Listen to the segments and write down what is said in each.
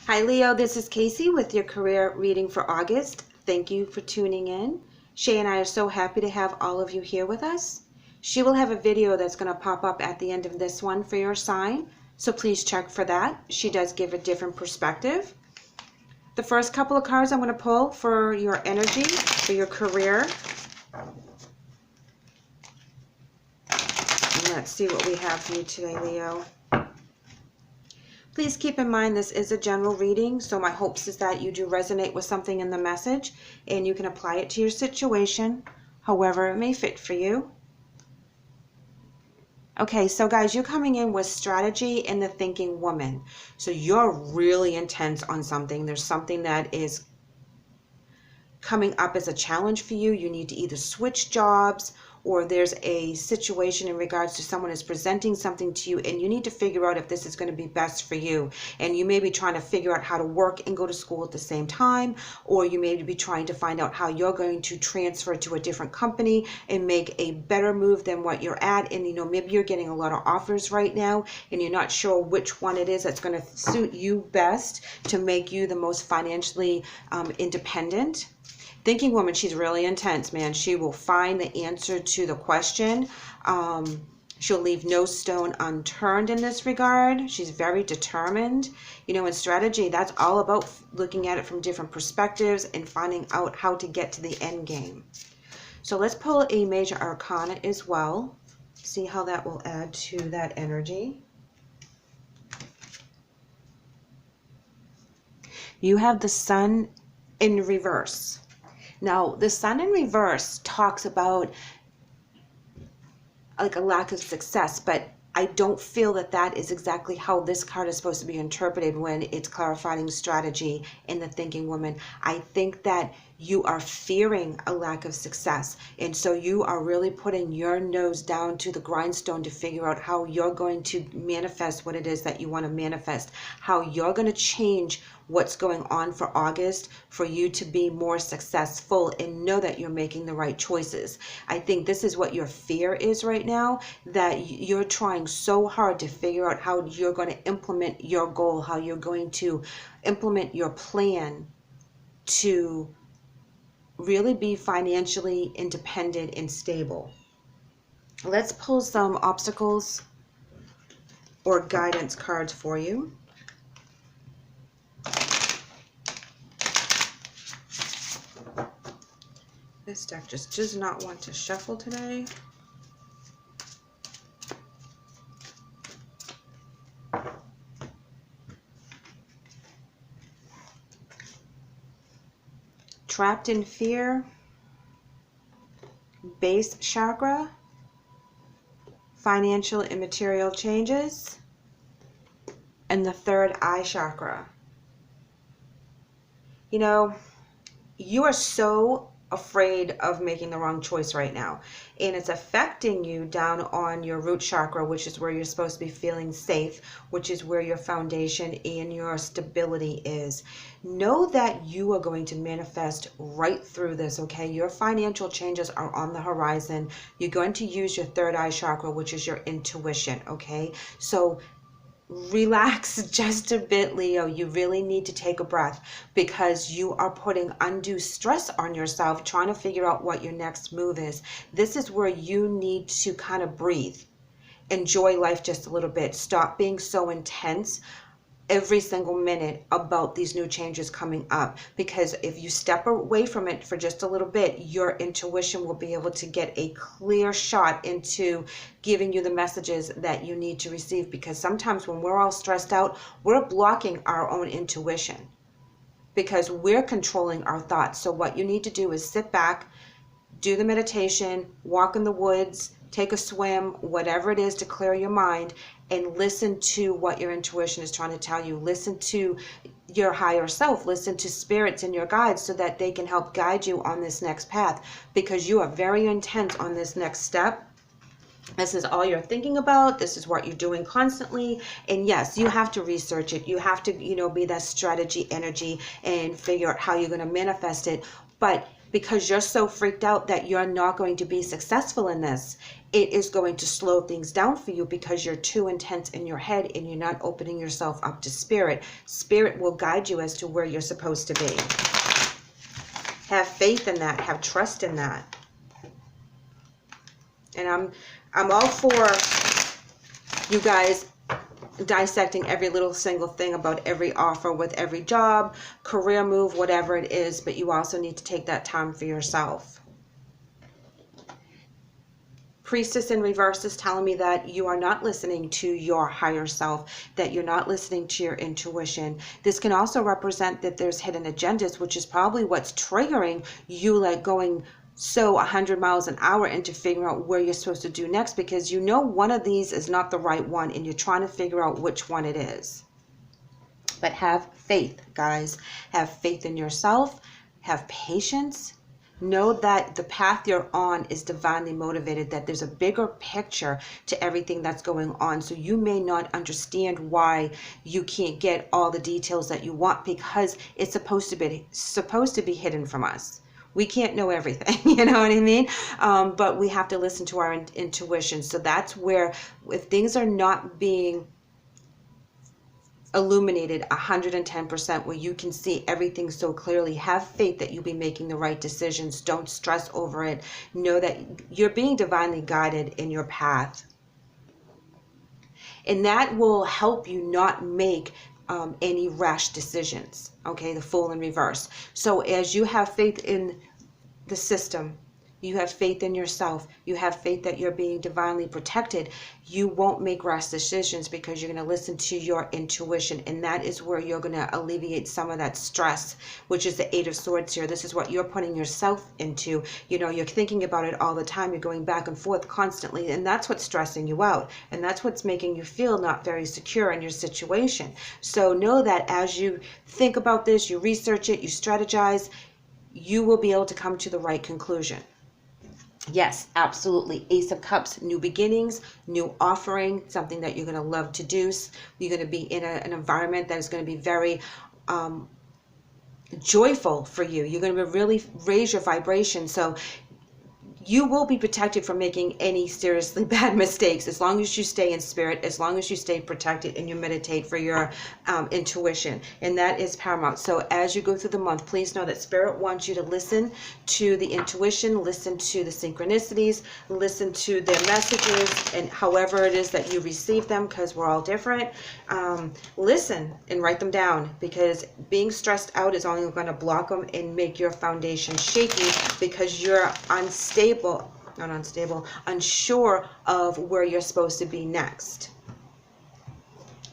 Hi Leo, this is KACEE with your career reading for August. Thank you for tuning in. SHAE and I are so happy to have all of you here with us. She will have a video that's going to pop up at the end of this one for your sign, so please check for that. She does give a different perspective. The first couple of cards I'm going to pull for your energy, for your career. And let's see what we have for you today, Leo. Please keep in mind this is a general reading, so my hopes is that you do resonate with something in the message and you can apply it to your situation, however it may fit for you. Okay, so guys, you're coming in with strategy and the thinking woman. So you're really intense on something. There's something that is coming up as a challenge for you. You need to either switch jobs, or there's a situation in regards to someone is presenting something to you and you need to figure out if this is going to be best for you. And you may be trying to figure out how to work and go to school at the same time, or you may be trying to find out how you're going to transfer to a different company and make a better move than what you're at. And maybe you're getting a lot of offers right now and you're not sure which one it is that's going to suit you best to make you the most financially independent. Thinking woman, she's really intense, man. She will find the answer to the question. She'll leave no stone unturned in this regard. She's very determined. In strategy, that's all about looking at it from different perspectives and finding out how to get to the end game. So let's pull a major arcana as well. See how that will add to that energy. You have the Sun in reverse. Now, the Sun in reverse talks about like a lack of success, but I don't feel that that is exactly how this card is supposed to be interpreted when it's clarifying strategy in the thinking woman. I think that you are fearing a lack of success, and so you are really putting your nose down to the grindstone to figure out how you're going to manifest what it is that you want to manifest, how you're going to change what's going on for August for you to be more successful and know that you're making the right choices. I think this is what your fear is right now, that you're trying so hard to figure out how you're going to implement your goal, how you're going to implement your plan to really be financially independent and stable. Let's pull some obstacles or guidance cards for you. This deck just does not want to shuffle today. Trapped in fear, base chakra, financial and material changes, and the third eye chakra. You are so afraid of making the wrong choice right now, and it's affecting you down on your root chakra, which is where you're supposed to be feeling safe, which is where your foundation and your stability is. Know that you are going to manifest right through this, okay? Your financial changes are on the horizon. You're going to use your third eye chakra, which is your intuition, okay? So relax just a bit, Leo. You really need to take a breath because you are putting undue stress on yourself trying to figure out what your next move is. This is where you need to kind of breathe. Enjoy life just a little bit. Stop being so intense every single minute about these new changes coming up, because if you step away from it for just a little bit, your intuition will be able to get a clear shot into giving you the messages that you need to receive, because sometimes when we're all stressed out, we're blocking our own intuition because we're controlling our thoughts. So what you need to do is sit back, do the meditation, walk in the woods, take a swim, whatever it is to clear your mind, and listen to what your intuition is trying to tell you. Listen to your higher self. Listen to spirits and your guides so that they can help guide you on this next path, because you are very intense on this next step. This is all you're thinking about. This is what you're doing constantly. And yes, you have to research it. You have to, be that strategy energy and figure out how you're going to manifest it. But because you're so freaked out that you're not going to be successful in this. It is going to slow things down for you because you're too intense in your head and you're not opening yourself up to spirit. Spirit will guide you as to where you're supposed to be. Have faith in that. Have trust in that. And I'm all for you guys dissecting every little single thing about every offer with every job, career move, whatever it is, but you also need to take that time for yourself. Priestess in reverse is telling me that you are not listening to your higher self, that you're not listening to your intuition. This can also represent that there's hidden agendas, which is probably what's triggering you, like going so 100 miles an hour into figuring out where you're supposed to do next, because you know one of these is not the right one and you're trying to figure out which one it is. But have faith, guys. Have faith in yourself. Have patience. Know that the path you're on is divinely motivated, that there's a bigger picture to everything that's going on. So you may not understand why you can't get all the details that you want, because it's supposed to be hidden from us. We can't know everything, you know what I mean? But we have to listen to our intuition. So that's where, if things are not being illuminated 110%, where you can see everything so clearly, have faith that you'll be making the right decisions. Don't stress over it. Know that you're being divinely guided in your path. And that will help you not make any rash decisions. Okay, the Fool in reverse. So as you have faith in the system, you have faith in yourself, you have faith that you're being divinely protected, you won't make rash decisions because you're going to listen to your intuition. And that is where you're going to alleviate some of that stress, which is the Eight of Swords here. This is what you're putting yourself into. You know, you're thinking about it all the time. You're going back and forth constantly. And that's what's stressing you out. And that's what's making you feel not very secure in your situation. So know that as you think about this, you research it, you strategize, you will be able to come to the right conclusion. Yes, absolutely. Ace of Cups, new beginnings, new offering, something that you're going to love to do. You're going to be in an environment that is going to be very joyful for you. You're going to really raise your vibration. So you will be protected from making any seriously bad mistakes as long as you stay in spirit, as long as you stay protected and you meditate for your intuition. And that is paramount. So as you go through the month, please know that Spirit wants you to listen to the intuition, listen to the synchronicities, listen to their messages, and however it is that you receive them, because we're all different. Listen and write them down, because being stressed out is only going to block them and make your foundation shaky, because you're unsure of where you're supposed to be next.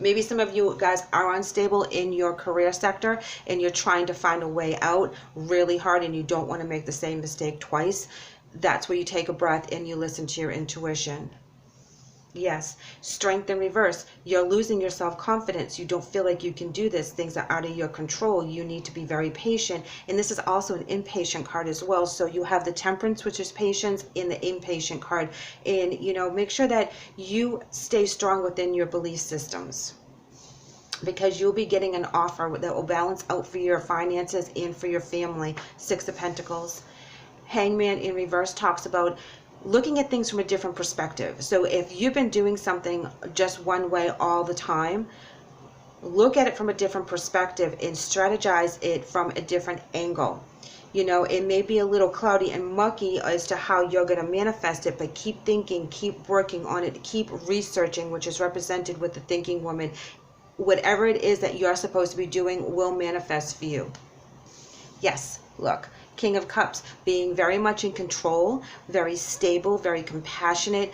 Maybe some of you guys are unstable in your career sector and you're trying to find a way out really hard and you don't want to make the same mistake twice. That's where you take a breath and you listen to your intuition. Yes, strength in reverse. You're losing your self-confidence. You don't feel like you can do this. Things are out of your control. You need to be very patient. And this is also an impatient card as well. So you have the Temperance, which is patience, in the impatient card. And, you know, make sure that you stay strong within your belief systems, because you'll be getting an offer that will balance out for your finances and for your family. Six of Pentacles. Hangman in reverse talks about looking at things from a different perspective. So if you've been doing something just one way all the time, look at it from a different perspective and strategize it from a different angle. You know, it may be a little cloudy and mucky as to how you're going to manifest it, but keep thinking, keep working on it, keep researching, which is represented with the thinking woman. Whatever it is that you're supposed to be doing will manifest for you. Yes, look. King of Cups, being very much in control, very stable, very compassionate,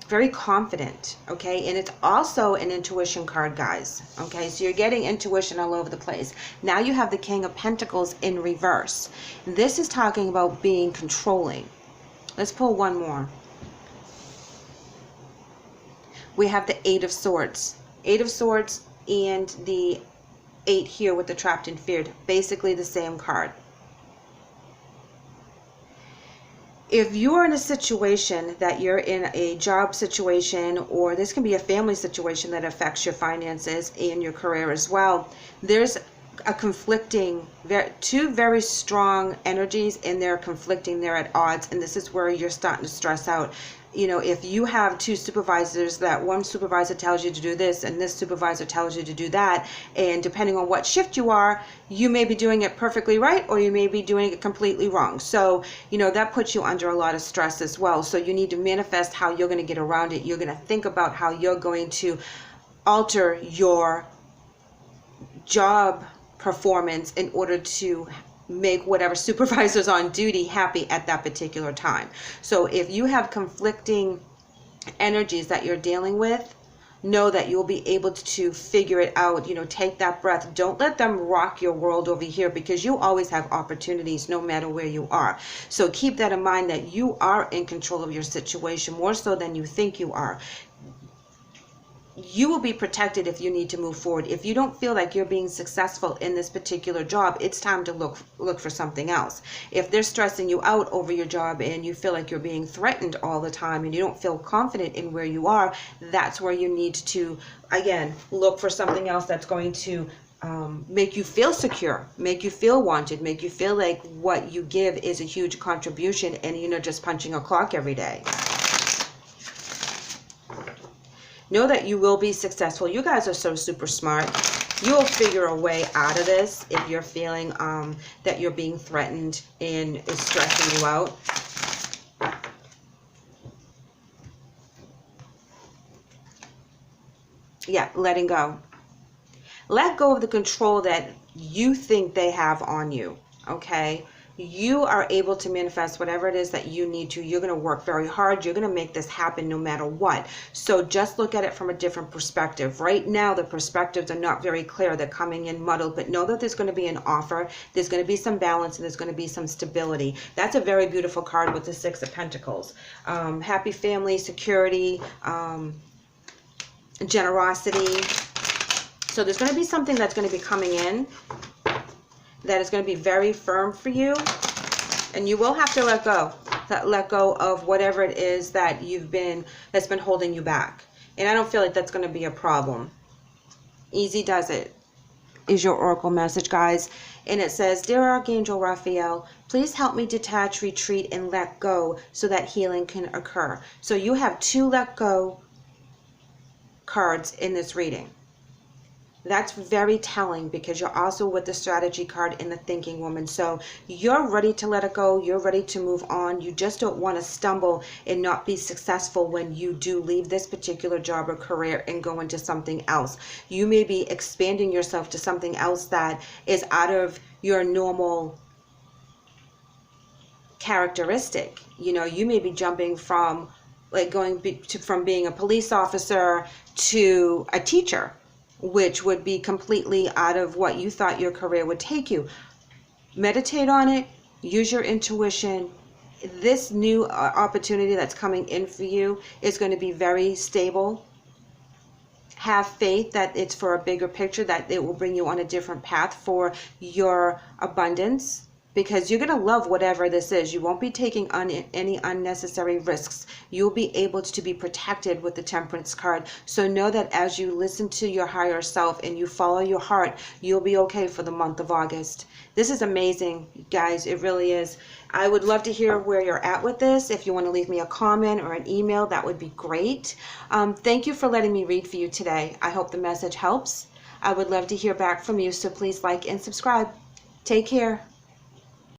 very confident, okay? And it's also an intuition card, guys, okay? So you're getting intuition all over the place. Now you have the King of Pentacles in reverse. This is talking about being controlling. Let's pull one more. We have the Eight of Swords. Eight of Swords and the 8 here with the Trapped and Feared. Basically the same card. If you're in a situation that you're in a job situation, or this can be a family situation that affects your finances and your career as well, there's a conflicting, two very strong energies, and they're conflicting, they're at odds, and this is where you're starting to stress out. You know, if you have two supervisors, that one supervisor tells you to do this and this supervisor tells you to do that, and depending on what shift you are, you may be doing it perfectly right or you may be doing it completely wrong. So, you know, that puts you under a lot of stress as well. So you need to manifest how you're going to get around it. You're going to think about how you're going to alter your job performance in order to make whatever supervisor's on duty happy at that particular time. So if you have conflicting energies that you're dealing with, know that you'll be able to figure it out. You know, take that breath. Don't let them rock your world over here, because you always have opportunities no matter where you are. So keep that in mind, that you are in control of your situation more so than you think you are. You will be protected if you need to move forward. If you don't feel like you're being successful in this particular job, it's time to look for something else. If they're stressing you out over your job and you feel like you're being threatened all the time and you don't feel confident in where you are, that's where you need to, again, look for something else that's going to make you feel secure, make you feel wanted, make you feel like what you give is a huge contribution and you're not just punching a clock every day. Know that you will be successful. You guys are so super smart. You will figure a way out of this if you're feeling that you're being threatened and is stressing you out. Yeah, letting go. Let go of the control that you think they have on you, okay? You are able to manifest whatever it is that you need to. You're going to work very hard. You're going to make this happen no matter what. So just look at it from a different perspective. Right now, the perspectives are not very clear. They're coming in muddled, but know that there's going to be an offer. There's going to be some balance and there's going to be some stability. That's a very beautiful card with the Six of Pentacles. Happy family, security, generosity. So there's going to be something that's going to be coming in that is going to be very firm for you, and you will have to let go of whatever it is that that's been holding you back. And I don't feel like that's going to be a problem. Easy does it is your oracle message, guys. And it says, "Dear Archangel Raphael, please help me detach, retreat, and let go so that healing can occur." So you have two let go cards in this reading. That's very telling, because you're also with the strategy card in the thinking woman. So you're ready to let it go. You're ready to move on. You just don't want to stumble and not be successful when you do leave this particular job or career and go into something else. You may be expanding yourself to something else that is out of your normal characteristic. You know, you may be jumping from like from being a police officer to a teacher, which would be completely out of what you thought your career would take you. Meditate on it. Use your intuition. This new opportunity that's coming in for you is going to be very stable. Have faith that it's for a bigger picture, that it will bring you on a different path for your abundance, because you're going to love whatever this is. You won't be taking on any unnecessary risks. You'll be able to be protected with the Temperance card. So know that as you listen to your higher self and you follow your heart, you'll be okay for the month of August. This is amazing, guys. It really is. I would love to hear where you're at with this. If you want to leave me a comment or an email, that would be great. Thank you for letting me read for you today. I hope the message helps. I would love to hear back from you, so please like and subscribe. Take care.